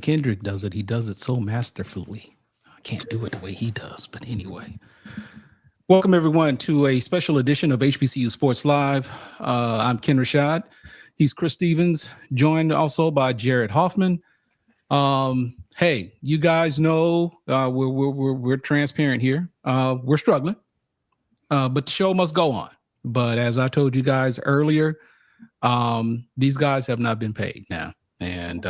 Kendrick does it, he does it so masterfully. I can't do it the way he does, but anyway. Welcome, everyone, to a special edition of HBCU Sports Live. I'm Ken Rashad. He's Chris Stevens, joined also by Jared Hoffman. Hey, you guys know we're transparent here. We're struggling, but the show must go on. But as I told you guys earlier, these guys have not been paid now, and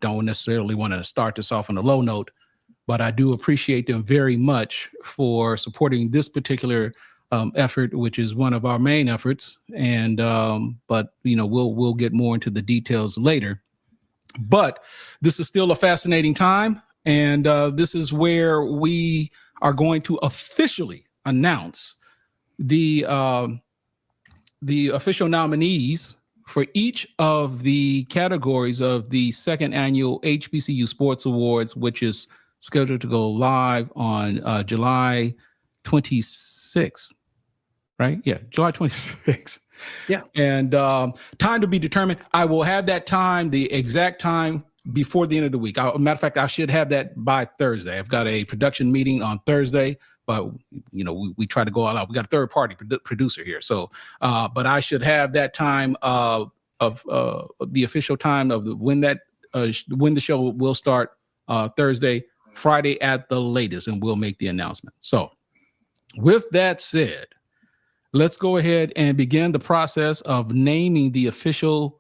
don't necessarily want to start this off on a low note, but I do appreciate them very much for supporting this particular effort, which is one of our main efforts. And but we'll get more into the details later. But this is still a fascinating time, and this is where we are going to officially announce the official nominees for each of the categories of the second annual HBCU Sports Awards, which is scheduled to go live on July 26th, right? Yeah, July 26th. Yeah. And time to be determined. I will have that time, the exact time, before the end of the week. Matter of fact, I should have that by Thursday. I've got a production meeting on Thursday, but we try to go all out. We got a third party producer here, so but I should have that time of the official time of when the show will start Thursday, Friday at the latest, and we'll make the announcement. So, with that said, let's go ahead and begin the process of naming the official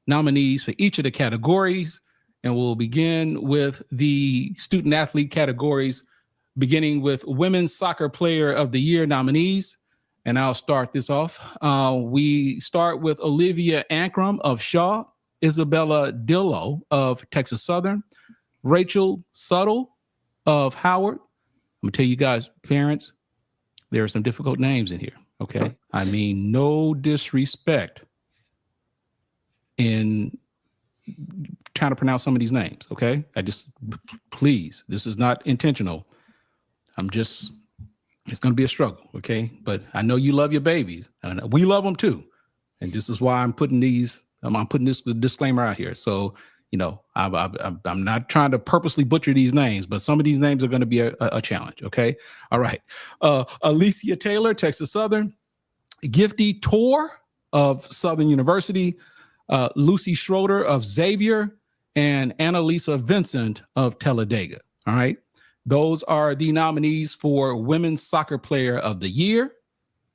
nominees for each of the categories. And we'll begin with the student athlete categories, beginning with Women's Soccer Player of the Year nominees. And I'll start this off. We start with Olivia Ankrum of Shaw, Isabella Dillo of Texas Southern, Rachel Suttle of Howard. I'm going to tell you guys, parents, there are some difficult names in here. Okay. I mean, no disrespect in trying to pronounce some of these names. Okay. Please, this is not intentional. It's going to be a struggle. Okay. But I know you love your babies and we love them too. And this is why I'm putting this disclaimer out here. So, I'm not trying to purposely butcher these names, but some of these names are going to be a challenge. Okay. All right. Alicia Taylor, Texas Southern, Gifty Tor of Southern University, Lucy Schroeder of Xavier, and Annalisa Vincent of Talladega. All right. Those are the nominees for Women's Soccer Player of the Year.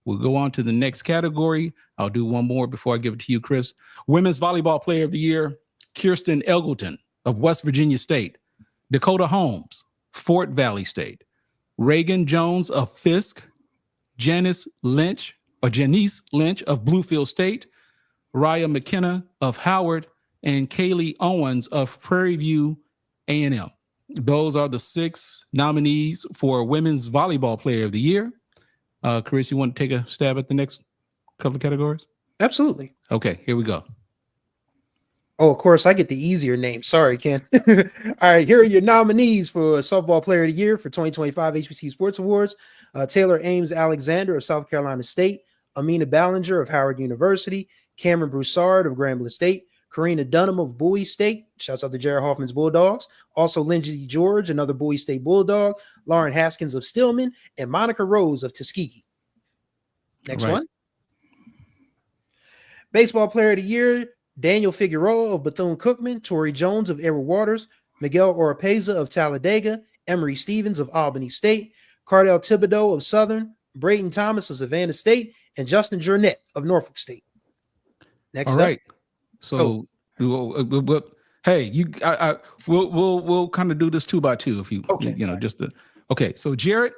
We'll go on to the next category. I'll do one more before I give it to you, Chris. Women's Volleyball Player of the Year, Kirsten Elgleton of West Virginia State, Dakota Holmes, Fort Valley State, Reagan Jones of Fisk, Janice Lynch of Bluefield State, Raya McKenna of Howard, and Kaylee Owens of Prairie View A&M. Those are the 6 nominees for Women's Volleyball Player of the Year. Chris, you want to take a stab at the next couple of categories? Absolutely. Okay, here we go. Oh, of course, I get the easier name. Sorry, Ken. All right, here are your nominees for Softball Player of the Year for 2025 HBCU Sports Awards. Taylor Ames Alexander of South Carolina State, Amina Ballinger of Howard University, Cameron Broussard of Grambling State, Karina Dunham of Bowie State, shouts out to Jared Hoffman's Bulldogs, also Lindsey George, another Bowie State Bulldog, Lauren Haskins of Stillman, and Monica Rose of Tuskegee. Next one. Baseball Player of the Year, Daniel Figueroa of Bethune-Cookman, Torrey Jones of Edward Waters, Miguel Oropeza of Talladega, Emery Stevens of Albany State, Cardell Thibodeau of Southern, Brayton Thomas of Savannah State, and Justin Jurnett of Norfolk State. Next All right. So, hey, we'll kind of do this 2 by 2 if you, okay. So Jared,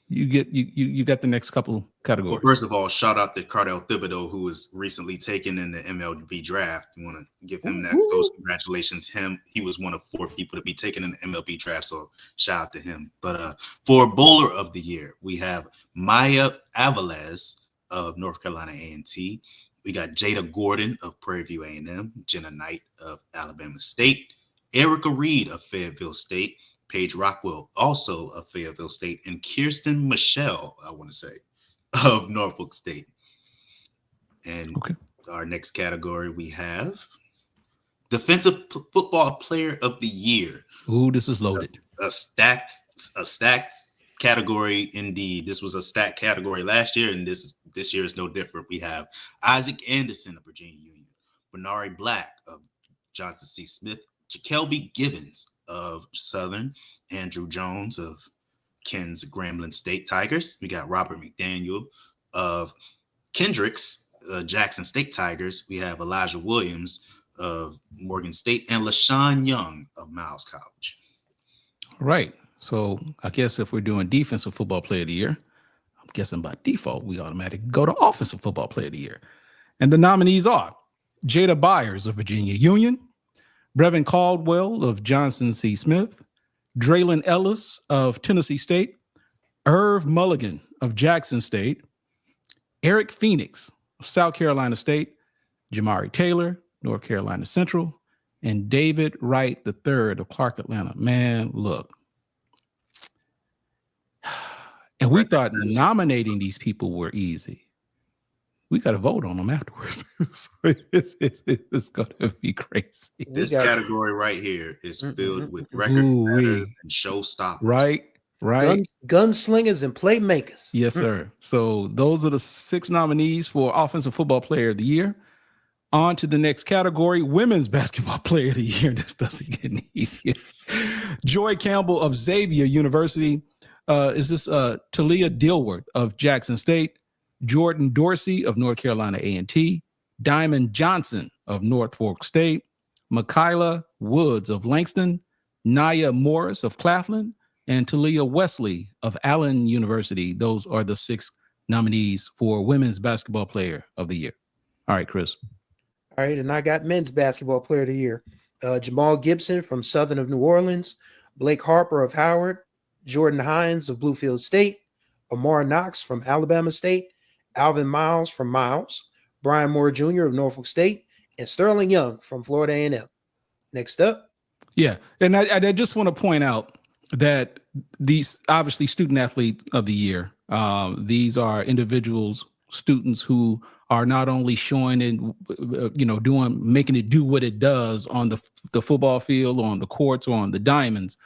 you got the next couple categories. Well, first of all, shout out to Cardell Thibodeau, who was recently taken in the MLB draft. You want to give him those congratulations. He was one of 4 people to be taken in the MLB draft, so shout out to him. But for Bowler of the Year, we have Maya Avalez of North Carolina A&T. We got Jada Gordon of Prairie View A&M, Jenna Knight of Alabama State, Erica Reed of Fayetteville State, Paige Rockwell, also of Fayetteville State, and Kirsten Michelle, I want to say, of Norfolk State. And our next category, we have Football Player of the Year. Ooh, this is loaded. A stacked category indeed. This was a stacked category last year, and this year is no different. We have Isaac Anderson of Virginia Union, Bernari Black of Johnson C. Smith, Jakelby Givens of Southern, Andrew Jones of Ken's Grambling State Tigers. We got Robert McDaniel of Kendricks, Jackson State Tigers. We have Elijah Williams of Morgan State and LaShawn Young of Miles College. Right. So I guess if we're doing defensive football player of the year, I'm guessing by default, we automatically go to offensive football player of the year. And the nominees are Jada Byers of Virginia Union, Brevin Caldwell of Johnson C. Smith, Draylon Ellis of Tennessee State, Irv Mulligan of Jackson State, Eric Phoenix of South Carolina State, Jamari Taylor, North Carolina Central, and David Wright III of Clark Atlanta. Man, look. And we thought nominating these people were easy. We got to vote on them afterwards. So it's going to be crazy. This category right here is filled with record setters and showstoppers. Right. Gunslingers and playmakers. Yes, sir. So those are the 6 nominees for Offensive Football Player of the Year. On to the next category, Women's Basketball Player of the Year. This doesn't get any easier. Joy Campbell of Xavier University. Is this Talia Dilworth of Jackson State, Jordan Dorsey of North Carolina A&T, Diamond Johnson of Norfolk State, Michaela Woods of Langston, Naya Morris of Claflin, and Talia Wesley of Allen University. Those are the 6 nominees for Women's Basketball Player of the Year. All right, Chris. All right, and I got Men's Basketball Player of the Year. Jamal Gibson from Southern of New Orleans, Blake Harper of Howard, Jordan Hines of Bluefield State, Amar Knox from Alabama State, Alvin Miles from Miles, Brian Moore Jr. of Norfolk State, and Sterling Young from Florida A&M. Next up. Yeah, and I just want to point out that these obviously student athlete of the year, these are individuals, students who are not only showing and making it do what it does on the football field, on the courts, or on the diamonds,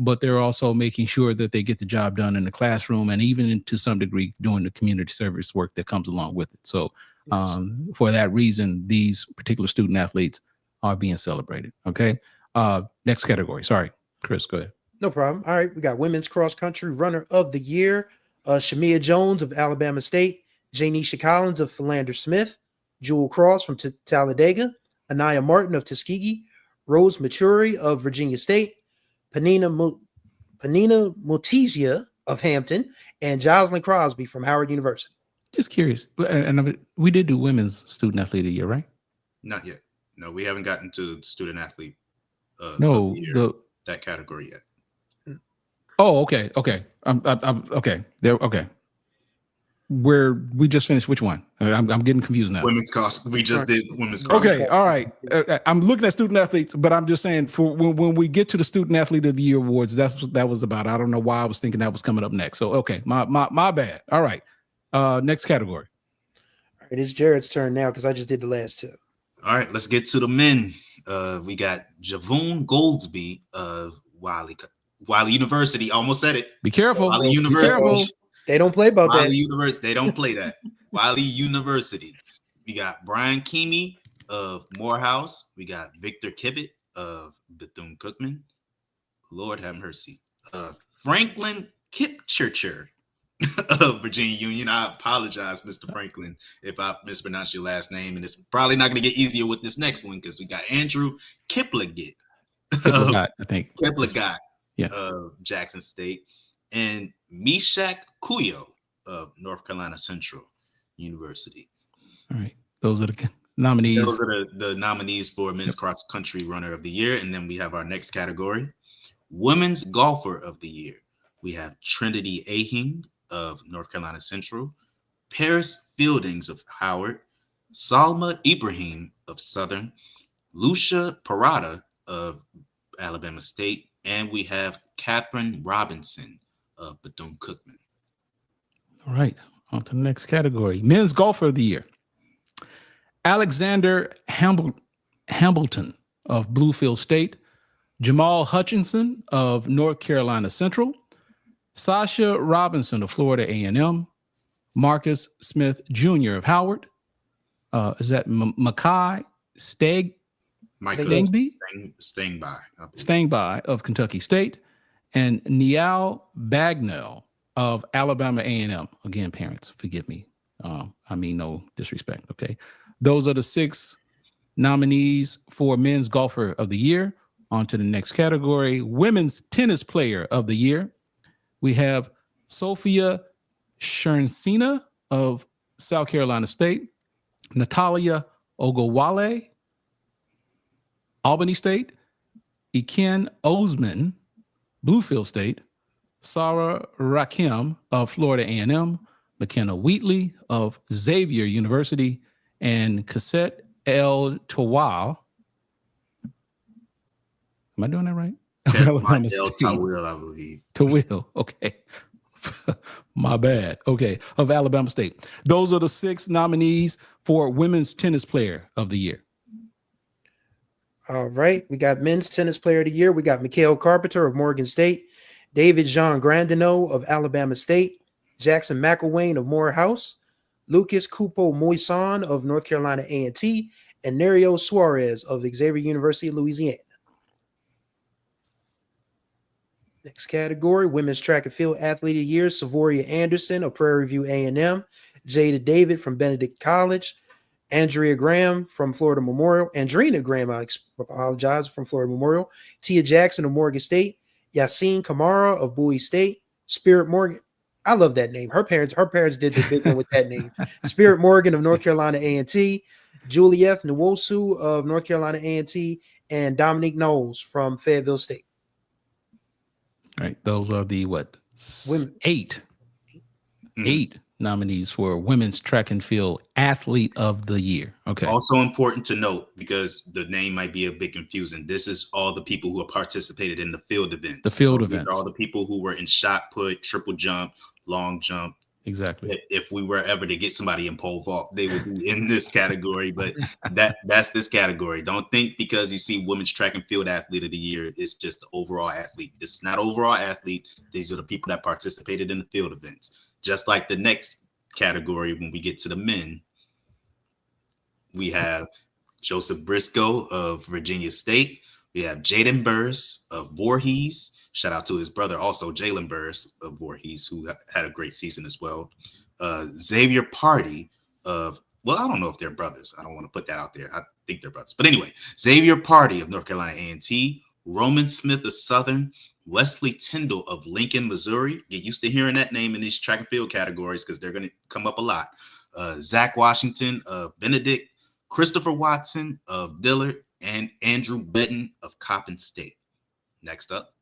but they're also making sure that they get the job done in the classroom and even to some degree doing the community service work that comes along with it. So for that reason, these particular student athletes are being celebrated. Okay. Next category. Sorry, Chris, go ahead. No problem. All right. We got Women's Cross Country Runner of the Year. Shamia Jones of Alabama State, Janisha Collins of Philander Smith, Jewel Cross from Talladega, Anaya Martin of Tuskegee, Rose Maturi of Virginia State, Panina Mutizia of Hampton, and Jocelyn Crosby from Howard University. Just curious. And we did do Women's Student Athlete of the Year, right? Not yet. No, we haven't gotten to student athlete that category yet. Oh, okay. I'm okay. Okay. Where we just finished which one? I'm getting confused now. Women's cross. We just did women's cross. Okay, all right. I'm looking at student athletes, but I'm just saying for when we get to the Student Athlete of the Year awards, that was about. I don't know why I was thinking that was coming up next. So okay, my bad. All right. Next category. All right, it's Jared's turn now because I just did the last 2. All right, let's get to the men. We got Javoon Goldsby of Wiley University. Almost said it. Be careful. Wiley University. Be careful. They don't play about Wiley that. University. They don't play that. Wiley University. We got Brian Keamy of Morehouse. We got Victor Kibbett of Bethune-Cookman. Lord have mercy. Franklin Kipchurcher of Virginia Union. I apologize, Mr. Franklin, if I mispronounced your last name. And it's probably not going to get easier with this next one because we got Andrew Kiplagat. I think. Kiplagat yeah. of Jackson State. And Meshach Kuyo of North Carolina Central University. All right. Those are the nominees. Those are the nominees for Men's Cross Country Runner of the Year. And then we have our next category, Women's Golfer of the Year. We have Trinity Ahing of North Carolina Central, Paris Fieldings of Howard, Salma Ibrahim of Southern, Lucia Parada of Alabama State, and we have Catherine Robinson of Bethune-Cookman. All right, on to the next category. Men's Golfer of the Year. Alexander Hamilton of Bluefield State, Jamal Hutchinson of North Carolina Central, Sasha Robinson of Florida A&M, Marcus Smith Jr. of Howard. Is that Makai Stangby of Kentucky State, and Niall Bagnell of Alabama A&M. Again, parents, forgive me. I mean no disrespect, okay? Those are the 6 nominees for Men's Golfer of the Year. On to the next category, Women's Tennis Player of the Year. We have Sophia Shernsina of South Carolina State, Natalia Ogowale, Albany State, Iken Osman, Bluefield State, Sarah Rakim of Florida A&M, McKenna Wheatley of Xavier University, and Cassette El Tawil. Am I doing that right? That's El Tawil, I believe. Tawil, okay. My bad. Okay, of Alabama State. Those are the 6 nominees for Women's Tennis Player of the Year. All right, we got Men's Tennis Player of the Year. We got Mikhail Carpenter of Morgan State, David Jean Grandino of Alabama State, Jackson McElwain of Morehouse, Lucas Cupo Moisan of North Carolina A&T, and Nerio Suarez of Xavier University of Louisiana. Next category, Women's Track and Field Athlete of the Year, Savoria Anderson of Prairie View A&M, Jada David from Benedict College, Andrea Graham from Florida Memorial, Andrina Graham, I apologize, from Florida Memorial, Tia Jackson of Morgan State, Yassine Kamara of Bowie State, Spirit Morgan. I love that name. Her parents did the big one with that name. Spirit Morgan of North Carolina A&T, Juliette Nwosu of North Carolina A&T, and Dominique Knowles from Fayetteville State. All right, those are the Women. 8 nominees for Women's Track and Field Athlete of the Year. Okay. Also important to note, because the name might be a bit confusing, this is all the people who have participated in the field events. The field These events. are all the people who were in shot put, triple jump, long jump. Exactly. If we were ever to get somebody in pole vault, they would be in this category. But that's this category. Don't think because you see Women's Track and Field Athlete of the Year, it's just the overall athlete. It's not overall athlete. These are the people that participated in the field events. Just like the next category, when we get to the men, we have Joseph Briscoe of Virginia State. We have Jaden Burrs of Voorhees. Shout out to his brother, also Jalen Burrs of Voorhees, who had a great season as well. Xavier Party of, well, I don't know if they're brothers. I don't want to put that out there. I think they're brothers. But anyway, Xavier Party of North Carolina A&T, Roman Smith of Southern, Wesley Tyndall of Lincoln, Missouri. Get used to hearing that name in these track and field categories because they're going to come up a lot. Zach Washington of Benedict, Christopher Watson of Dillard, and Andrew Benton of Coppin State. Next up,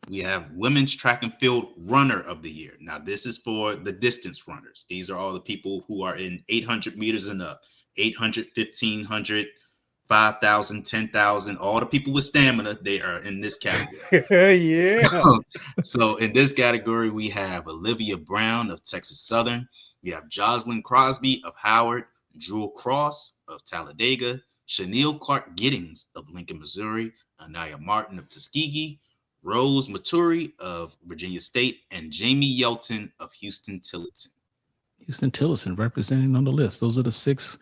we have Women's Track and Field Runner of the Year. Now, this is for the distance runners. These are all the people who are in 800 meters and up, 800, 1500, 5,000, 10,000. All the people with stamina, they are in this category. Yeah. So in this category, we have Olivia Brown of Texas Southern. We have Jocelyn Crosby of Howard, Jewel Cross of Talladega, Chanel Clark Giddings of Lincoln, Missouri, Anaya Martin of Tuskegee, Rose Maturi of Virginia State, and Jamie Yelton of Houston-Tillotson. Houston-Tillotson representing on the list. Those are the 6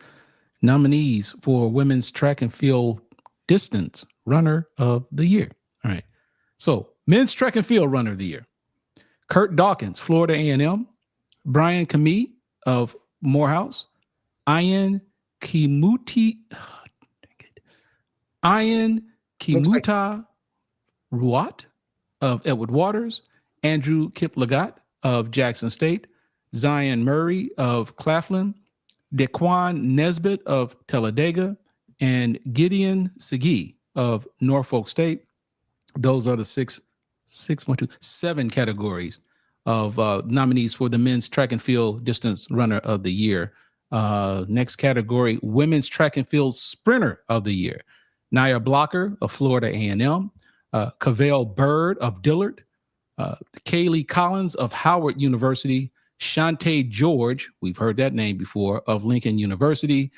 nominees for Women's Track and Field Distance Runner of the Year. All right. So, Men's Track and Field Runner of the Year. Kurt Dawkins, Florida A&M. Brian Camille of Morehouse. Ian Kimuta Ruat of Edward Waters, Andrew Kiplagat of Jackson State, Zion Murray of Claflin, Dequan Nesbitt of Talladega, and Gideon Segee of Norfolk State. Those are the 7 categories of nominees for the Men's Track and Field Distance Runner of the Year. Next category, Women's Track and Field Sprinter of the Year. Nia Blocker of Florida A&M, Cavell Bird of Dillard, Kaylee Collins of Howard University, Shantae George, we've heard that name before, of Lincoln University.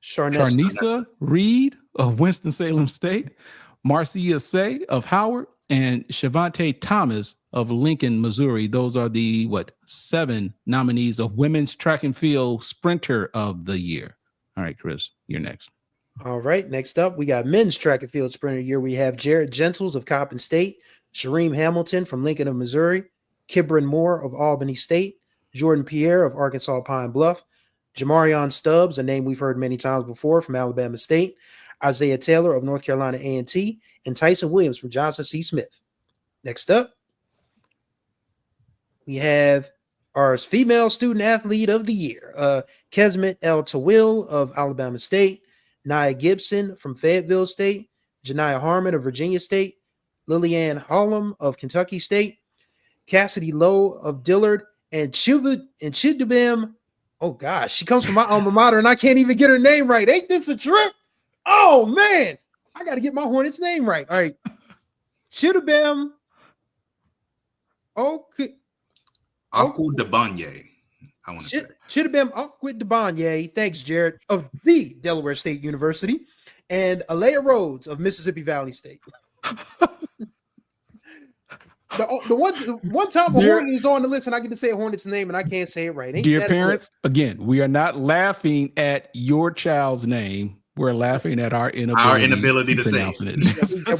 Charnissa Reed of Winston-Salem State, Marcia Say of Howard, and Shavante Thomas of Lincoln, Missouri. Those are the 7 nominees of Women's Track and Field Sprinter of the Year. All right, Chris, you're next. All right, next up, we got men's track and field sprinter of the year. We have Jared Gentles of Coppin State, Shareem Hamilton from Lincoln of Missouri, Kibrin Moore of Albany State, Jordan Pierre of Arkansas Pine Bluff, Jamarion Stubbs, a name we've heard many times before, from Alabama State, Isaiah Taylor of North Carolina A&T, and Tyson Williams from Johnson C. Smith. Next up, we have our female student athlete of the year, Kesmet El Tawil of Alabama State, Nia Gibson from Fayetteville State, Janiah Harmon of Virginia State, Lillian Hollum of Kentucky State, Cassidy Lowe of Dillard, and Chidubem. Oh gosh, she comes from my alma mater and I can't even get her name right. Ain't this a trip? Oh man, I got to get my Hornets name right. All right, Chidubem. Okay. Aku Debanye, I want to say. Should have been Aquit Debanye, thanks, Jared, of the Delaware State University, and Alea Rhodes of Mississippi Valley State. the one time a Hornet is on the list and I get to say a Hornet's name and I can't say it right. Dear parents, again, we are not laughing at your child's name. We're laughing at our inability to say it.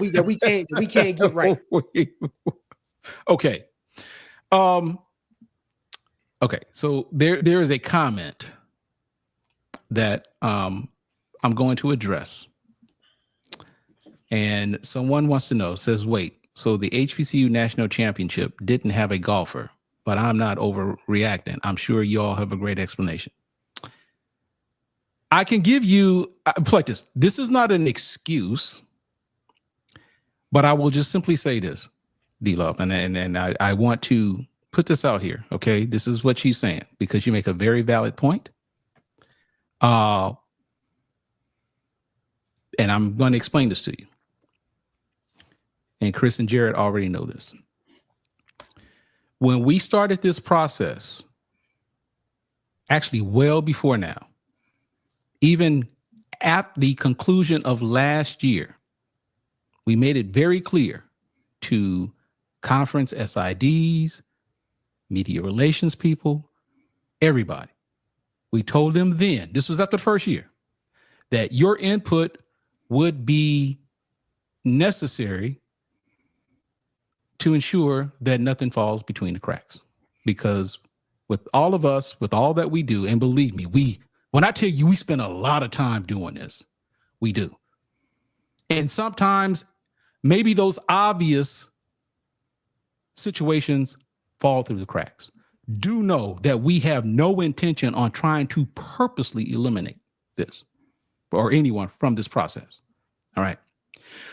we can't get right. Okay. Okay, so there is a comment that I'm going to address. And someone wants to know, says, wait, so the HBCU National Championship didn't have a golfer, but I'm not overreacting. I'm sure you all have a great explanation. I can give you, like this. This is not an excuse, but I will just simply say this, D-Love, and I want to put this out here, okay? This is what she's saying, because you make a very valid point. And I'm going to explain this to you. And Chris and Jared already know this. When we started this process, actually well before now, even at the conclusion of last year, we made it very clear to conference SIDs, media relations people, everybody. We told them then, this was after the first year, that your input would be necessary to ensure that nothing falls between the cracks. Because with all of us, with all that we do, and believe me, when I tell you we spend a lot of time doing this, we do. And sometimes maybe those obvious situations fall through the cracks. Do know that we have no intention on trying to purposely eliminate this or anyone from this process. All right.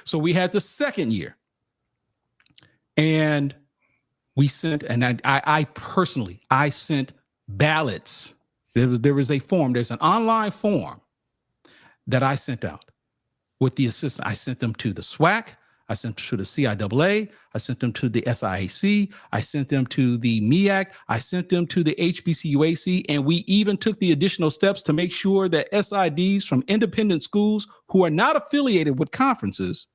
So we had the second year and we sent, and I personally sent ballots. There was a form. There's an online form that I sent out with the assistant. I sent them to the SWAC. I sent them to the CIAA. I sent them to the SIAC. I sent them to the MEAC. I sent them to the HBCUAC. And we even took the additional steps to make sure that SIDs from independent schools who are not affiliated with conferences,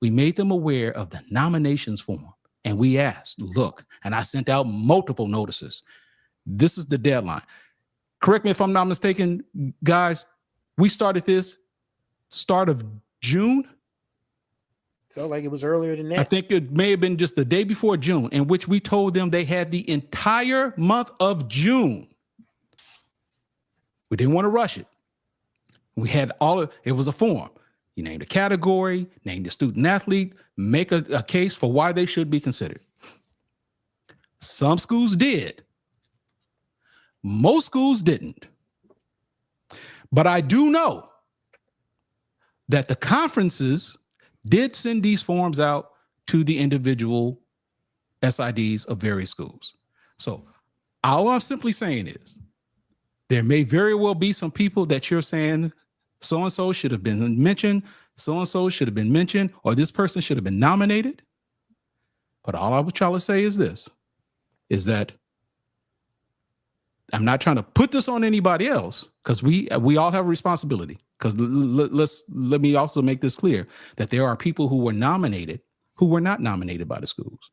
we made them aware of the nominations form. And we asked, look, and I sent out multiple notices. This is the deadline. Correct me if I'm not mistaken, guys. We started this start of June. Felt like it was earlier than that. I think it may have been just the day before June, in which we told them they had the entire month of June. We didn't want to rush it. We had it was a form. You name the category, name the student athlete, make a case for why they should be considered. Some schools did. Most schools didn't. But I do know that the conferences did send these forms out to the individual SIDs of various schools. So all I'm simply saying is there may very well be some people that you're saying so-and-so should have been mentioned, so-and-so should have been mentioned, or this person should have been nominated. But all I would try to say is this, is that I'm not trying to put this on anybody else, because we all have a responsibility. Because let me also make this clear that there are people who were nominated who were not nominated by the schools.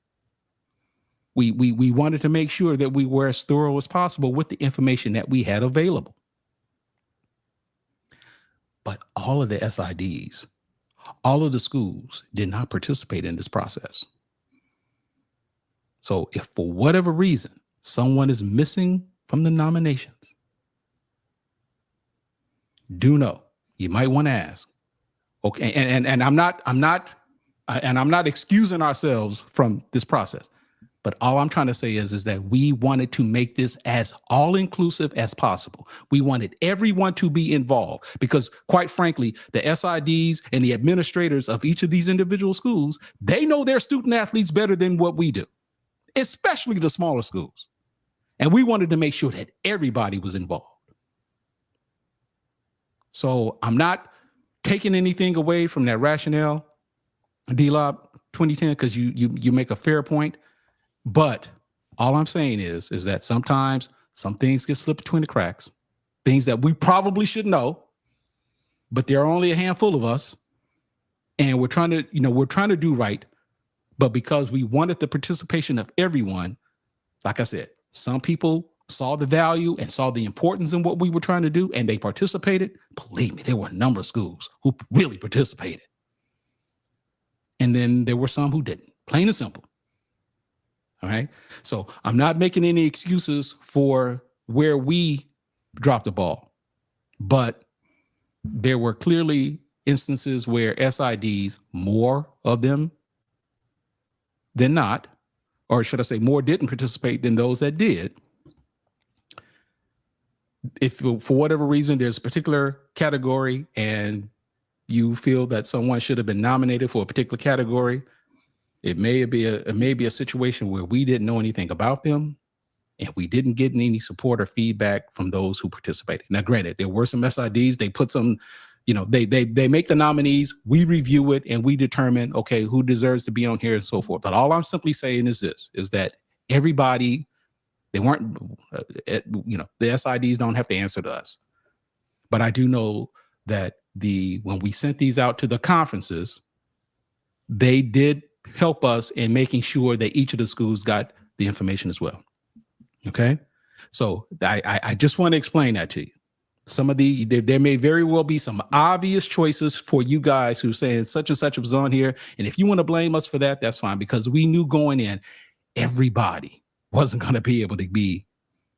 We wanted to make sure that we were as thorough as possible with the information that we had available. But all of the SIDs, all of the schools did not participate in this process. So if for whatever reason someone is missing from the nominations, do know you might want to ask. Okay, and I'm not excusing ourselves from this process. But all I'm trying to say is that we wanted to make this as all-inclusive as possible. We wanted everyone to be involved because, quite frankly, the SIDs and the administrators of each of these individual schools, they know their student athletes better than what we do, especially the smaller schools. And we wanted to make sure that everybody was involved. So I'm not taking anything away from that rationale, D-Lob 2010, because you make a fair point. But all I'm saying is that sometimes some things get slipped between the cracks, things that we probably should know, but there are only a handful of us, and we're trying to do right. But because we wanted the participation of everyone, like I said, some people saw the value and saw the importance in what we were trying to do, and they participated. Believe me, there were a number of schools who really participated. And then there were some who didn't, plain and simple. All right. So I'm not making any excuses for where we dropped the ball, but there were clearly instances where SIDs, more of them than not, or should I say more didn't participate than those that did. If for whatever reason there's a particular category and you feel that someone should have been nominated for a particular category, it may be a situation where we didn't know anything about them and we didn't get any support or feedback from those who participated. Now, granted, there were some SIDs, they put some, they make the nominees, we review it and we determine, okay, who deserves to be on here and so forth. But all I'm simply saying is that everybody, they weren't, the SIDs don't have to answer to us. But I do know that when we sent these out to the conferences, they did help us in making sure that each of the schools got the information as well. Okay. So I just want to explain that to you. Some of there may very well be some obvious choices for you guys who are saying such and such was on here. And if you want to blame us for that, that's fine, because we knew going in, everybody wasn't going to be able to be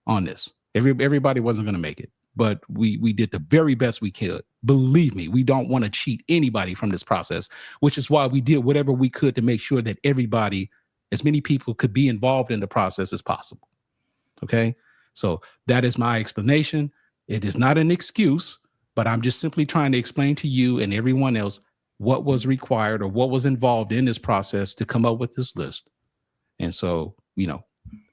on this. Everybody wasn't going to make it, but we did the very best we could. Believe me, we don't want to cheat anybody from this process, which is why we did whatever we could to make sure that everybody, as many people, could be involved in the process as possible. Okay, so that is my explanation. It is not an excuse, but I'm just simply trying to explain to you and everyone else what was required or what was involved in this process to come up with this list. And so,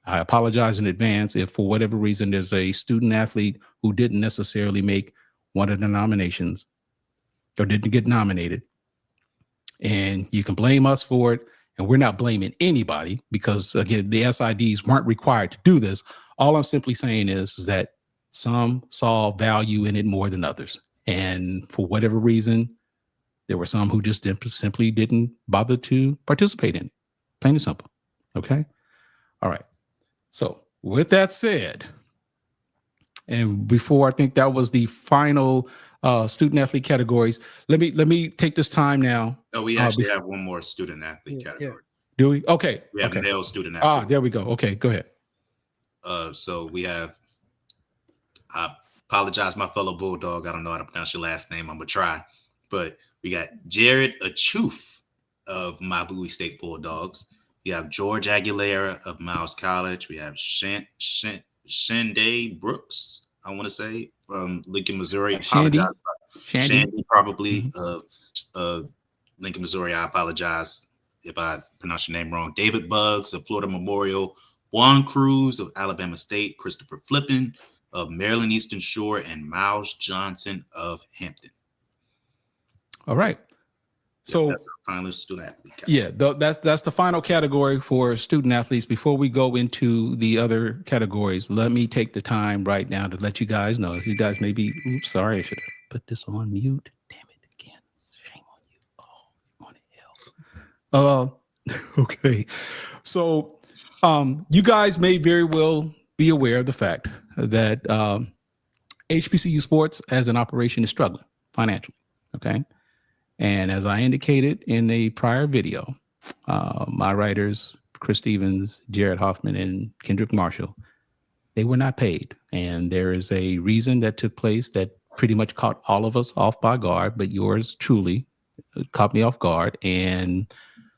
I apologize in advance if for whatever reason there's a student athlete who didn't necessarily make one of the nominations or didn't get nominated. And you can blame us for it. And we're not blaming anybody because, again, the SIDs weren't required to do this. All I'm simply saying is that some saw value in it more than others. And for whatever reason, there were some who just simply didn't bother to participate in it. Plain and simple. Okay. All right. So with that said, and before I think that was the final student athlete categories, let me take this time now. Oh, we actually have one more student athlete category. Yeah. Do we? Okay. We have okay. male student athlete. There we go. Okay, go ahead. So we have, I apologize, my fellow Bulldog. I don't know how to pronounce your last name. I'm going to try. But we got Jared Achoof of my Bowie State Bulldogs. We have George Aguilera of Miles College. We have Shanday Brooks, I want to say, from Lincoln, Missouri. Shandy, probably, of Lincoln, Missouri. I apologize if I pronounce your name wrong. David Buggs of Florida Memorial. Juan Cruz of Alabama State. Christopher Flippin of Maryland Eastern Shore. And Miles Johnson of Hampton. All right. So that's our final student athlete. Yeah, that's the final category for student athletes. Before we go into the other categories, let me take the time right now to let you guys know. You guys may be, oops, sorry, I should have put this on mute. Damn it again. Shame on you. Oh, on hell. Okay. So you guys may very well be aware of the fact that HBCU sports as an operation is struggling financially. Okay. And as I indicated in a prior video, my writers, Chris Stevens, Jared Hoffman, and Kendrick Marshall, they were not paid. And there is a reason that took place that pretty much caught all of us off by guard, but yours truly caught me off guard. And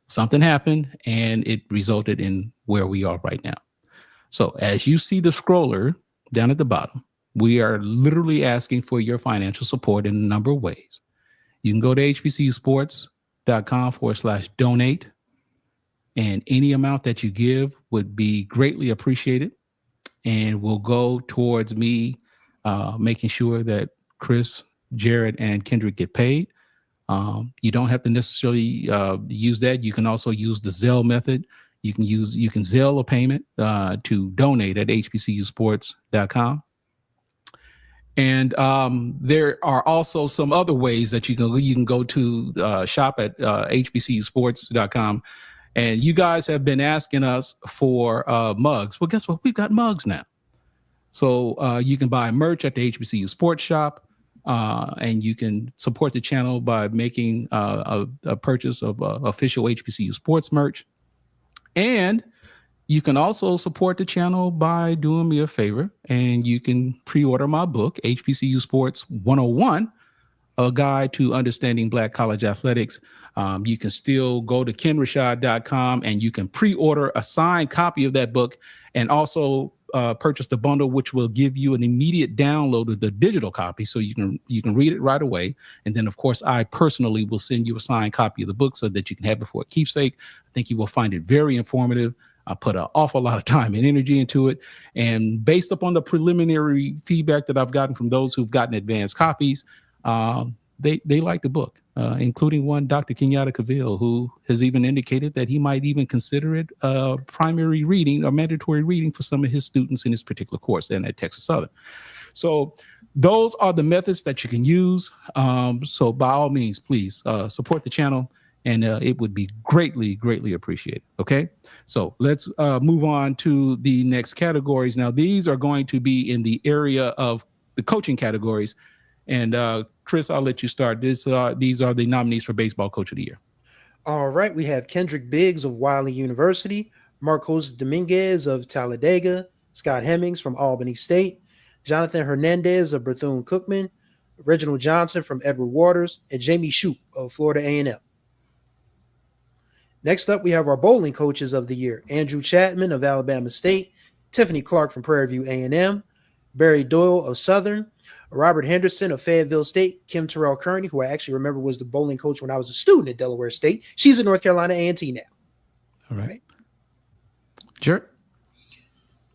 something happened, and it resulted in where we are right now. So as you see the scroller down at the bottom, we are literally asking for your financial support in a number of ways. You can go to hbcusports.com/donate, and any amount that you give would be greatly appreciated and will go towards me making sure that Chris, Jared, and Kendrick get paid. You don't have to necessarily use that. You can also use the Zelle method. You can Zelle a payment to donate at hbcusports.com. And there are also some other ways that you can go to shop at hbcusports.com. And you guys have been asking us for mugs. Well, guess what? We've got mugs now. So you can buy merch at the HBCU Sports Shop, and you can support the channel by making a purchase of official HBCU sports merch. And you can also support the channel by doing me a favor, and you can pre-order my book, HBCU Sports 101, a guide to understanding Black college athletics. You can still go to kenrashad.com and you can pre-order a signed copy of that book, and also purchase the bundle, which will give you an immediate download of the digital copy, so you can read it right away. And then, of course, I personally will send you a signed copy of the book so that you can have it for a keepsake. I think you will find it very informative. I put an awful lot of time and energy into it. And based upon the preliminary feedback that I've gotten from those who've gotten advanced copies, they like the book, including one Dr. Kenyatta Cavill, who has even indicated that he might even consider it a primary reading or mandatory reading for some of his students in his particular course and at Texas Southern. So those are the methods that you can use. So by all means, please support the channel, and it would be greatly, greatly appreciated. Okay, so let's move on to the next categories. Now, these are going to be in the area of the coaching categories. And Chris, I'll let you start. These are the nominees for Baseball Coach of the Year. All right, we have Kendrick Biggs of Wiley University, Marcos Dominguez of Talladega, Scott Hemmings from Albany State, Jonathan Hernandez of Bethune-Cookman, Reginald Johnson from Edward Waters, and Jamie Shoup of Florida A&M. Next up, we have our bowling coaches of the year: Andrew Chapman of Alabama State, Tiffany Clark from Prairie View A&M, Barry Doyle of Southern, Robert Henderson of Fayetteville State, Kim Terrell Kearney, who I actually remember was the bowling coach when I was a student at Delaware State. She's at North Carolina A&T now. All right. Jared?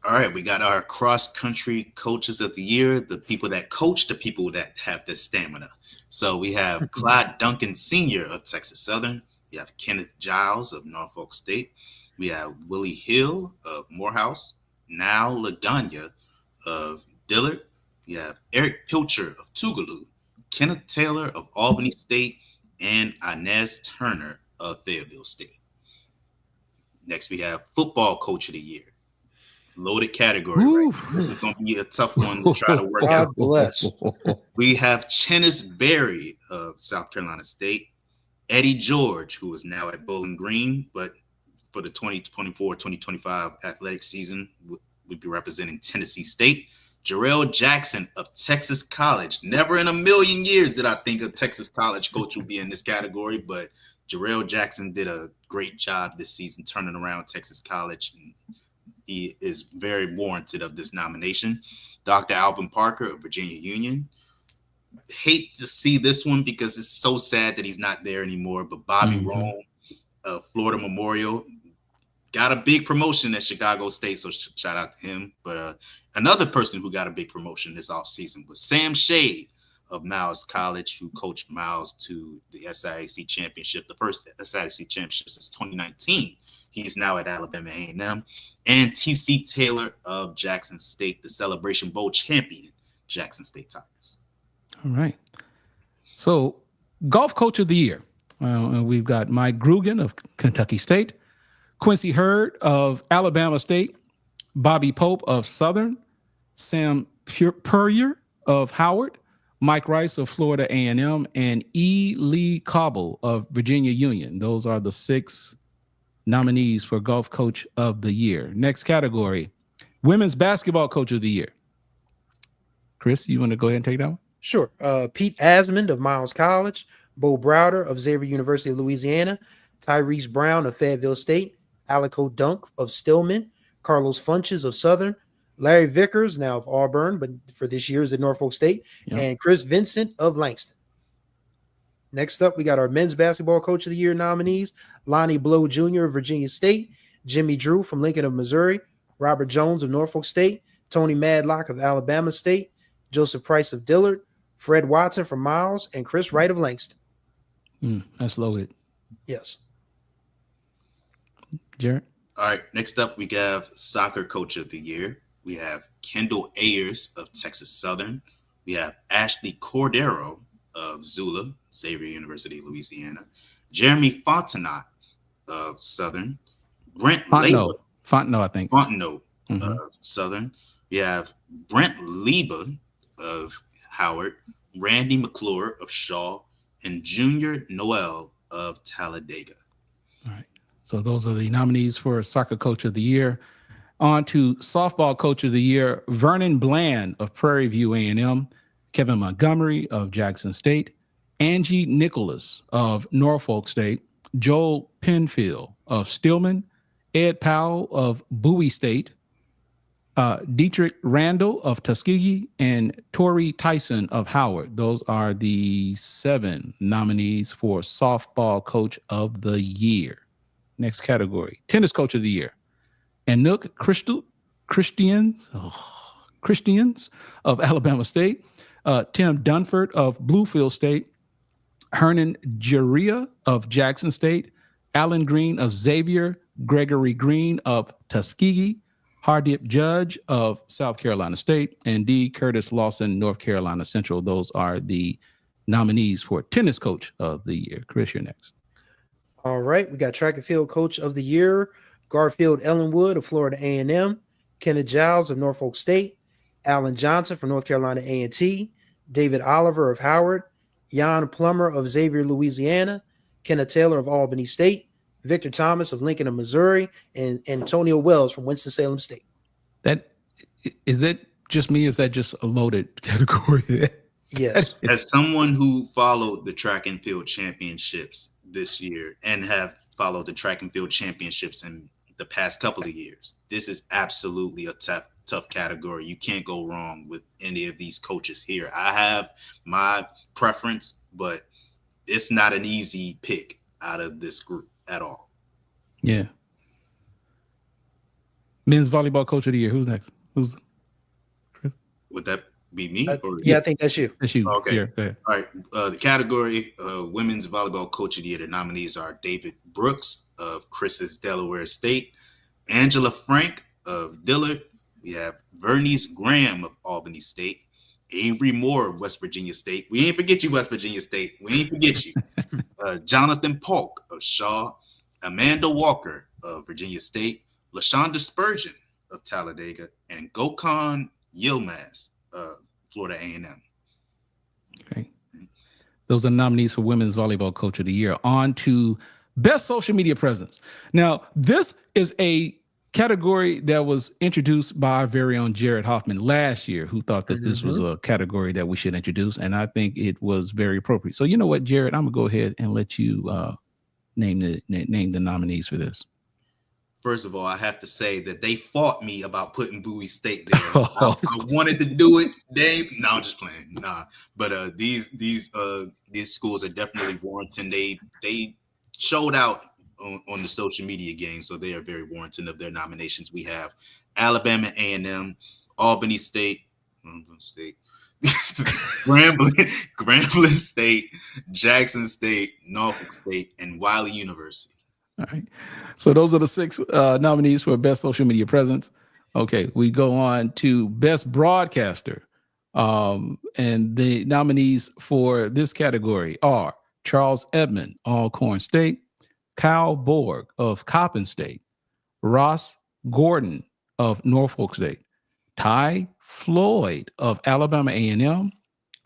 All right, we got our cross-country coaches of the year, the people that coach the people that have the stamina. So we have Clyde Duncan Sr. of Texas Southern. We have Kenneth Giles of Norfolk State. We have Willie Hill of Morehouse. Now Lagana of Dillard. We have Eric Pilcher of Tougaloo, Kenneth Taylor of Albany State, and Inez Turner of Fayetteville State. Next, we have Football Coach of the Year. Loaded category, right? This is going to be a tough one to try to work out. God bless. We have Chennis Berry of South Carolina State, Eddie George, who is now at Bowling Green, but for the 2024-2025 athletic season would be representing Tennessee State. Jarrell Jackson of Texas College. Never in a million years did I think a Texas College coach would be in this category, but Jarrell Jackson did a great job this season turning around Texas College, and he is very warranted of this nomination. Dr. Alvin Parker of Virginia Union. Hate to see this one because it's so sad that he's not there anymore, but Bobby Rome of Florida Memorial got a big promotion at Chicago State, so shout out to him. But another person who got a big promotion this offseason was Sam Shade of Miles College, who coached Miles to the SIAC championship, the first SIAC championship since 2019. He's now at Alabama A&M. And T.C. Taylor of Jackson State, the Celebration Bowl champion, Jackson State Tigers. All right. So, golf coach of the year. We've got Mike Grugan of Kentucky State, Quincy Hurd of Alabama State, Bobby Pope of Southern, Sam Puryear of Howard, Mike Rice of Florida A&M, and E. Lee Cobble of Virginia Union. Those are the 6 nominees for golf coach of the year. Next category, women's basketball coach of the year. Chris, you want to go ahead and take that one? Sure. Pete Asmund of Miles College, Bo Browder of Xavier University of Louisiana, Tyrese Brown of Fayetteville State, Alico Dunk of Stillman, Carlos Funches of Southern, Larry Vickers, now of Auburn, but for this year is at Norfolk State, and Chris Vincent of Langston. Next up, we got our men's basketball coach of the year nominees: Lonnie Blow Jr. of Virginia State, Jimmy Drew from Lincoln of Missouri, Robert Jones of Norfolk State, Tony Madlock of Alabama State, Joseph Price of Dillard, Fred Watson from Miles, and Chris Wright of Langston. That's loaded. Yes. Jared? All right, next up, we have soccer coach of the year. We have Kendall Ayers of Texas Southern. We have Ashley Cordero of Zula, Xavier University, Louisiana. Jeremy Fontenot of Southern. Brent Fontenot, Leba, I think. Fontenot of Southern. We have Brent Leba of Howard. Randy McClure of Shaw. And Junior Noel of Talladega. All right. So those are the nominees for soccer coach of the year. On to softball coach of the year: Vernon Bland of Prairie View A&M, Kevin Montgomery of Jackson State, Angie Nicholas of Norfolk State, Joel Penfield of Stillman, Ed Powell of Bowie State, Dietrich Randall of Tuskegee, and Tori Tyson of Howard. Those are the 7 nominees for softball coach of the year. Next category, tennis coach of the year: Anouk Christians of Alabama State, Tim Dunford of Bluefield State, Hernan Jaria of Jackson State, Alan Green of Xavier, Gregory Green of Tuskegee, Hardip Judge of South Carolina State, and D. Curtis Lawson, North Carolina Central. Those are the nominees for tennis coach of the year. Chris, you're next. All right, we got track and field coach of the year: Garfield Ellenwood of Florida A&M, Kenneth Giles of Norfolk State, Alan Johnson from North Carolina A&T, David Oliver of Howard, Jan Plummer of Xavier, Louisiana, Kenneth Taylor of Albany State, Victor Thomas of Lincoln of Missouri, and Antonio Wells from Winston-Salem State. Is that just me? Is that just a loaded category? Yes. As someone who followed the track and field championships this year and have followed the track and field championships in the past couple of years, this is absolutely a tough category. You can't go wrong with any of these coaches here. I have my preference, but it's not an easy pick out of this group at all. Yeah. Men's volleyball coach of the year. Who's next? Would that be me? Yeah, I think that's you. That's you. Okay. Here, go ahead. All right. The category, women's volleyball coach of the year, the nominees are David Brooks of Chris's Delaware State, Angela Frank of Dillard. We have Vernice Graham of Albany State, Avery Moore of West Virginia State. We ain't forget you, West Virginia State. We ain't forget you. Jonathan Polk of Shaw, Amanda Walker of Virginia State, LaShonda Spurgeon of Talladega, and Gokhan Yilmaz of Florida A&M. Okay. Those are nominees for Women's Volleyball Coach of the Year. On to Best Social Media Presence. Now, this is a category that was introduced by our very own Jared Hoffman last year, who thought that this was a category that we should introduce, and I think it was very appropriate. So you know what, Jared, I'm gonna go ahead and let you name the nominees for this. First of all, I have to say that they fought me about putting Bowie State there. I wanted to do it. No, I'm just playing. Nah, but these schools are definitely warranting. They showed out on the social media game, so they are very warranting of their nominations. We have Alabama A&M, Albany State, Grambling State, Jackson State, Norfolk State, and Wiley University. All right. So those are the 6 nominees for best social media presence. Okay, we go on to best broadcaster. And the nominees for this category are Charles Edmond, Alcorn State, Kyle Borg of Coppin State, Ross Gordon of Norfolk State, Ty Floyd of Alabama A&M,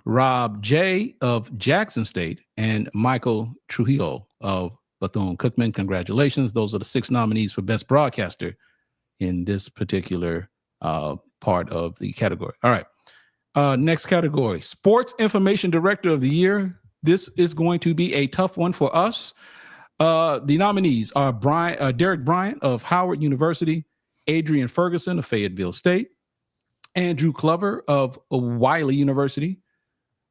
Rob J of Jackson State, and Michael Trujillo of Bethune-Cookman. Congratulations. Those are the 6 nominees for best broadcaster in this particular part of the category. All right. Next category, Sports Information Director of the Year. This is going to be a tough one for us. The nominees are Derek Bryant of Howard University, Adrian Ferguson of Fayetteville State, Andrew Clover of Wiley University,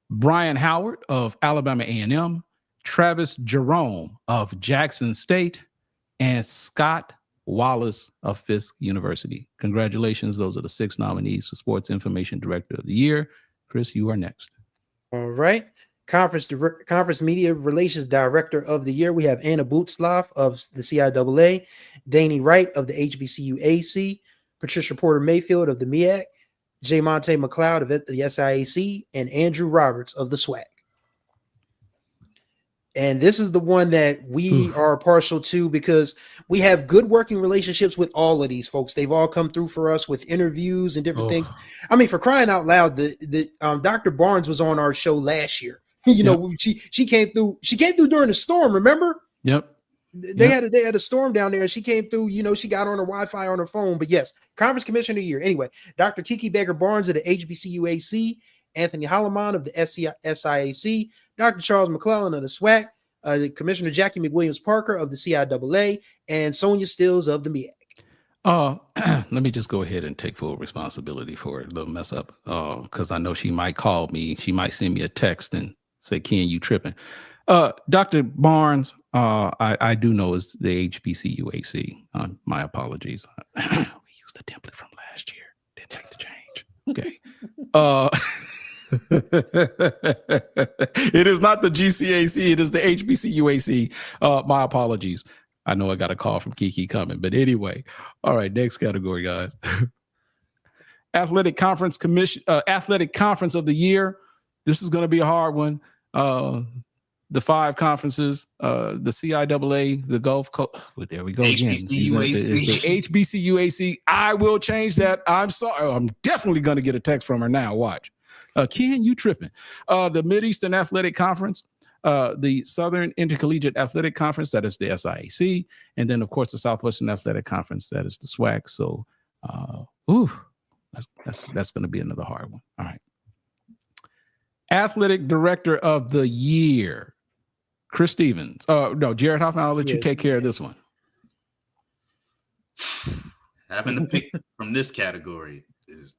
Brian Howard of Alabama A&M, Travis Jerome of Jackson State, and Scott Wallace of Fisk University. Congratulations. Those are the 6 nominees for Sports Information Director of the Year. Chris, you are next. All right. Conference Media Relations Director of the Year, we have Anna Bootslav of the CIAA, Danny Wright of the HBCU AC, Patricia Porter Mayfield of the MEAC, J. Monte McLeod of the SIAC, and Andrew Roberts of the SWAC. And this is the one that we are partial to because we have good working relationships with all of these folks. They've all come through for us with interviews and different things. I mean, for crying out loud, the Dr. Barnes was on our show last year. You know, she came through. She came through during the storm. Remember? Yep. They had a storm down there, and she came through. You know, she got on her Wi-Fi on her phone. But yes, Conference Commissioner of the Year. Anyway, Dr. Kiki Baker Barnes of the HBCU AC, Anthony Holloman of the SIAC, Dr. Charles McClellan of the SWAC, Commissioner Jackie McWilliams Parker of the CIAA, and Sonia Stills of the MEAC. Let me just go ahead and take full responsibility for the mess up, because I know she might call me. She might send me a text and say, Ken, you tripping. Dr. Barnes, I do know is the HBCU AC. My apologies. We used the template from last year. Didn't make the change. Okay. It is not the GCAC. It is the HBCUAC. My apologies. I know I got a call from Kiki coming, but anyway. All right, next category, guys. Athletic Conference of the Year. This is going to be a hard one. The 5 conferences, the CIAA, the Gulf Coast. Well, there we go again. The HBCUAC. I will change that. I'm sorry. I'm definitely going to get a text from her now. Watch. Ken, you tripping. The Mideastern Athletic Conference, the Southern Intercollegiate Athletic Conference, that is the SIAC, and then, of course, the Southwestern Athletic Conference, that is the SWAC. So, that's going to be another hard one. All right. Athletic Director of the Year, Chris Stevens. No, Jared Hoffman, I'll let you take care of this one. Having to pick from this category is,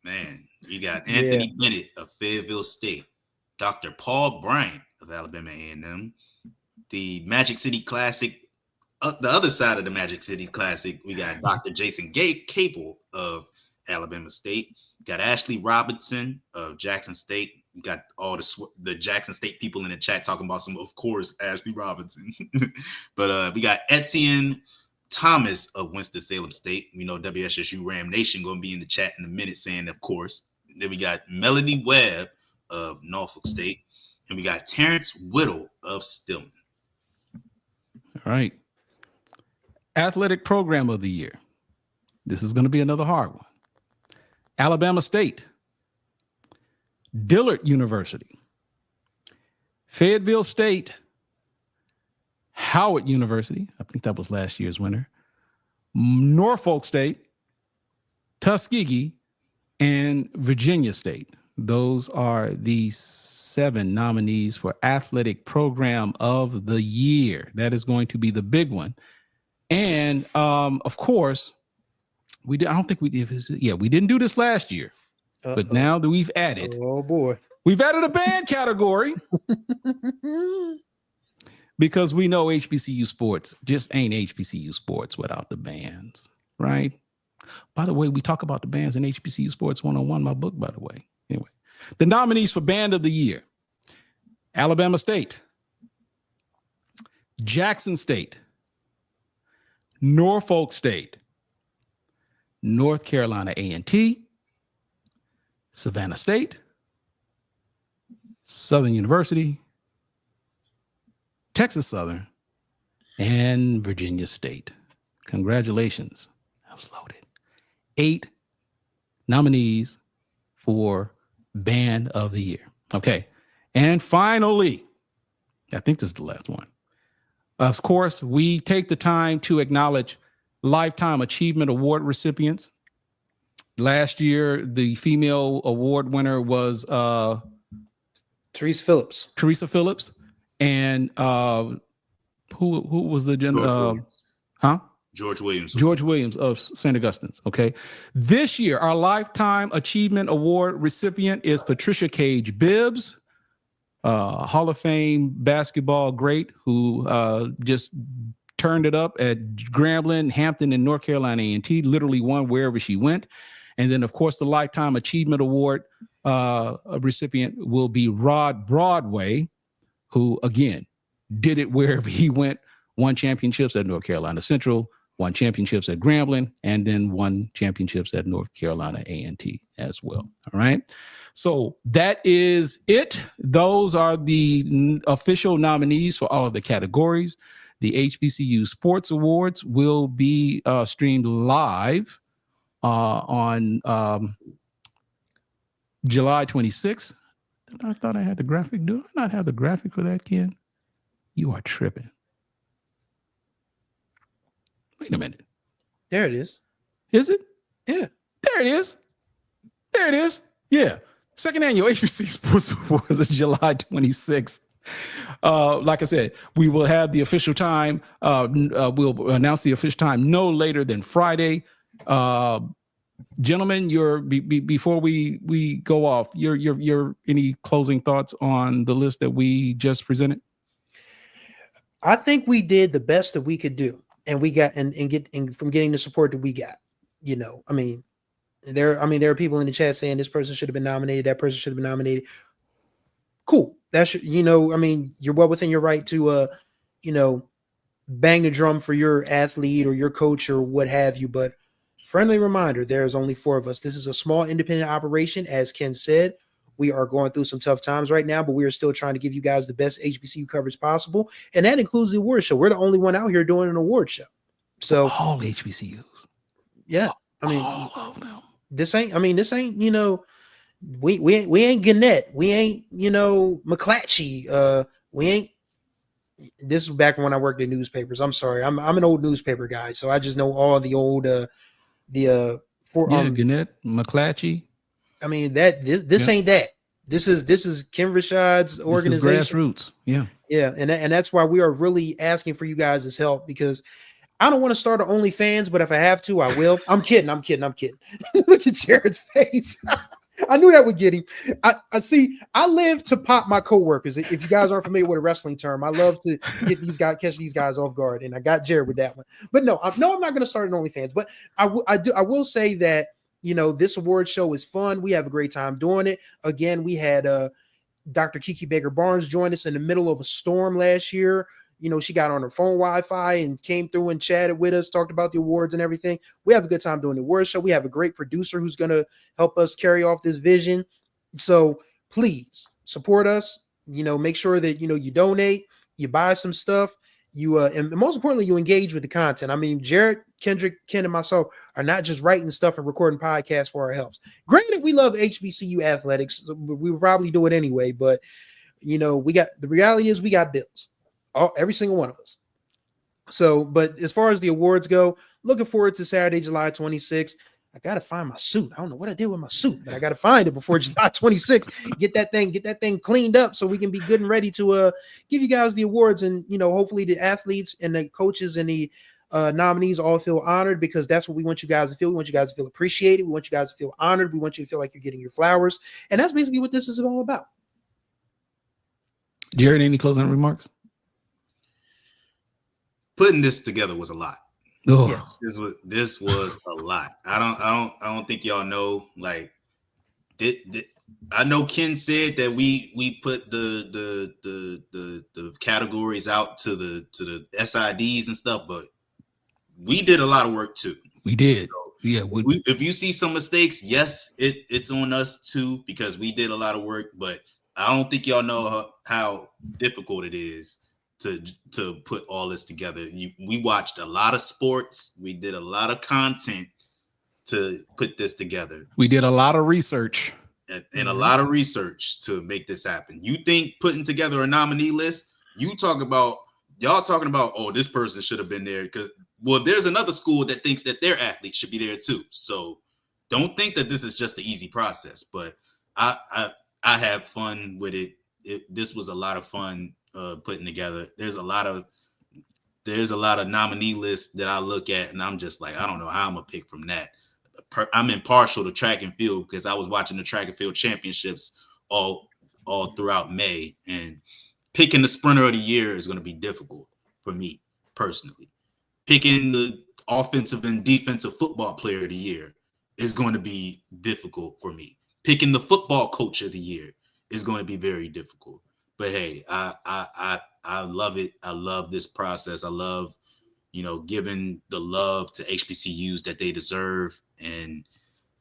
man, you got Anthony Bennett of Fayetteville State, Dr. Paul Bryant of Alabama A&M, the Magic City Classic, the other side of the Magic City Classic, we got Dr. Jason Capel of Alabama State, got Ashley Robinson of Jackson State. We got all the Jackson State people in the chat talking about some, of course, Ashley Robinson. But we got Etienne Thomas of Winston-Salem State. We know WSSU Ram Nation going to be in the chat in a minute saying, of course. And then we got Melanie Webb of Norfolk State. And we got Terrence Whittle of Stillman. All right. Athletic Program of the Year. This is going to be another hard one. Alabama State, Dillard University, Fayetteville State, Howard University, I think that was last year's winner, Norfolk State, Tuskegee, and Virginia State. Those are the 7 nominees for Athletic Program of the Year. That is going to be the big one. And of course, I don't think we did. Yeah, we didn't do this last year, but now that we've added, we've added a band category because we know HBCU sports just ain't HBCU sports without the bands, right? By the way, we talk about the bands in HBCU Sports 101, my book, by the way. Anyway, The nominees for Band of the Year: Alabama State, Jackson State, Norfolk State, North Carolina A&T, Savannah State, Southern University, Texas Southern, and Virginia State. Congratulations. That was loaded. 8 nominees for Band of the Year. Okay. And finally, I think this is the last one. Of course, we take the time to acknowledge Lifetime Achievement Award recipients. Last year, the female award winner was Teresa Phillips. And who was the George Williams. George Williams of St. Augustine's. Okay. This year, our Lifetime Achievement Award recipient is Patricia Cage Bibbs, Hall of Fame basketball great who just turned it up at Grambling, Hampton, and North Carolina A&T, literally won wherever she went. And then, of course, the Lifetime Achievement Award recipient will be Rod Broadway, who, again, did it wherever he went, won championships at North Carolina Central, won championships at Grambling, and then won championships at North Carolina A&T as well. All right. So that is it. Those are the official nominees for all of the categories. The HBCU Sports Awards will be streamed live on July 26th. I thought I had the graphic. Do I not have the graphic for that, Ken? You are tripping. Wait a minute. There it is. Is it? Yeah. There it is. There it is. Yeah. Second annual HBCU Sports Awards is July 26th. Like I said, we will have the official time. We'll announce the official time no later than Friday. Gentlemen, before we go off, your any closing thoughts on the list that we just presented? I think we did the best that we could do, and we got and from getting the support that we got. You know, there are people in the chat saying this person should have been nominated, that person should have been nominated. Cool. That's, you're well within your right to bang the drum for your athlete or your coach or what have you. But friendly reminder, there's only 4 of us. This is a small independent operation. As Ken said, we are going through some tough times right now, but we are still trying to give you guys the best HBCU coverage possible. And that includes the award show. We're the only one out here doing an award show. So all HBCUs. Yeah. All of them. This ain't, we ain't Gannett. We ain't, McClatchy. We ain't. This is back when I worked in newspapers. I'm sorry. I'm an old newspaper guy, so I just know all the old Gannett, McClatchy. This ain't that. This is Ken Rashad's organization. This is grassroots. Yeah. Yeah, and that's why we are really asking for you guys' help, because I don't want to start an OnlyFans, but if I have to, I will. I'm kidding. Look at Jared's face. I knew that would get him. I see. I live to pop my coworkers. If you guys aren't familiar with a wrestling term, I love to catch these guys off guard, and I got Jared with that one. But no, I'm not going to start an OnlyFans. But I will say that this award show is fun. We have a great time doing it. Again, we had Dr. Kiki Baker Barnes join us in the middle of a storm last year. She got on her phone Wi-Fi and came through and chatted with us, talked about the awards and everything. We have a good time doing the award show. We have a great producer who's going to help us carry off this vision. So please support us. Make sure that, you donate, you buy some stuff, and most importantly, you engage with the content. Jared, Kendrick, Ken, and myself are not just writing stuff and recording podcasts for our helps. Granted, we love HBCU athletics. We would probably do it anyway, but the reality is we got bills. Every single one of us. So, but as far as the awards go, looking forward to Saturday, July 26th. I got to find my suit. I don't know what I did with my suit, but I got to find it before July 26th. Get that thing cleaned up so we can be good and ready to give you guys the awards, and hopefully the athletes and the coaches and the nominees all feel honored, because that's what we want you guys to feel. We want you guys to feel appreciated. We want you guys to feel honored. We want you to feel like you're getting your flowers, and that's basically what this is all about. Jared, any closing remarks? Putting this together was a lot. Oh. Yes, this was a lot. I don't think y'all know, like, I know Ken said that we put the categories out to the SIDs and stuff, but we did a lot of work too. We did. Yeah. If you see some mistakes, yes, it's on us too, because we did a lot of work, but I don't think y'all know how difficult it is to put all this together. We watched a lot of sports. We did a lot of content to put this together. We did a lot of research. And a lot of research to make this happen. You think putting together a nominee list, y'all talking about, oh, this person should have been there, because, well, there's another school that thinks that their athletes should be there too. So don't think that this is just an easy process, but I have fun with it. This was a lot of fun putting together. There's a lot of nominee lists that I look at and I'm just like, I don't know how I'm gonna pick from that. I'm impartial to track and field because I was watching the track and field championships all throughout May, and picking the sprinter of the year is going to be difficult for me personally. Picking the offensive and defensive football player of the year is going to be difficult for me. Picking the football coach of the year is going to be very difficult. But hey, I love it. I love this process. I love, giving the love to HBCUs that they deserve. And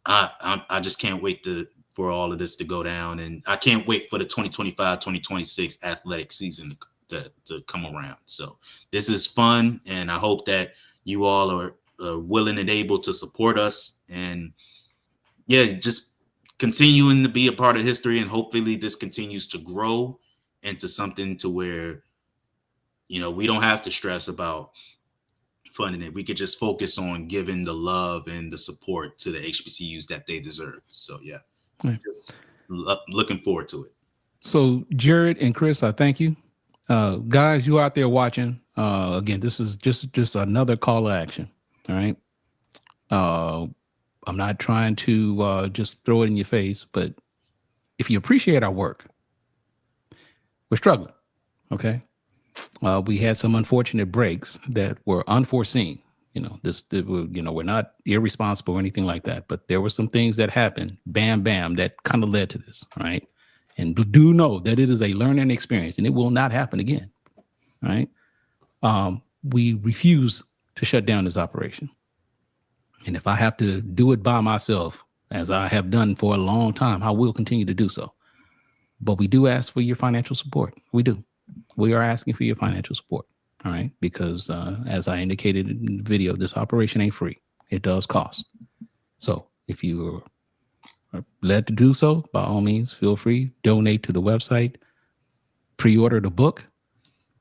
I just can't wait for all of this to go down. And I can't wait for the 2025-2026 athletic season to come around. So this is fun. And I hope that you all are willing and able to support us. And yeah, just continuing to be a part of history. And hopefully this continues to grow into something to where, we don't have to stress about funding it. We could just focus on giving the love and the support to the HBCUs that they deserve. So yeah, just looking forward to it. So Jared and Chris, I thank you. Guys, you out there watching, again, this is just another call to action. All right. I'm not trying to just throw it in your face, but if you appreciate our work, we're struggling. Okay. We had some unfortunate breaks that were unforeseen. We're not irresponsible or anything like that, but there were some things that happened, bam, that kind of led to this, right? And do know that it is a learning experience and it will not happen again, right? We refuse to shut down this operation. And if I have to do it by myself, as I have done for a long time, I will continue to do so. But we do ask for your financial support. We do. We are asking for your financial support, all right? Because as I indicated in the video, this operation ain't free. It does cost. So if you are led to do so, by all means, feel free, donate to the website, pre-order the book,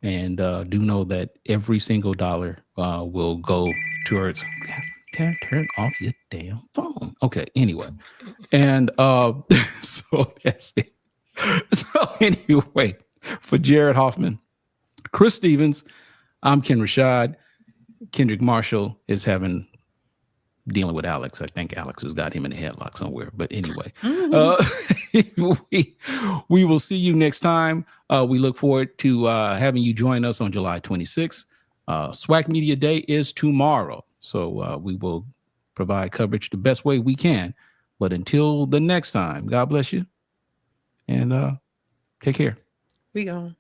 and do know that every single dollar will go towards... Turn off your damn phone. Okay, anyway. And so that's it. So anyway, for Jared Hoffman, Chris Stevens, I'm Ken Rashad. Kendrick Marshall is dealing with Alex. I think Alex has got him in a headlock somewhere. But anyway, we will see you next time. We look forward to having you join us on July 26th. SWAC Media Day is tomorrow. So we will provide coverage the best way we can. But until the next time, God bless you. And take care. We gone.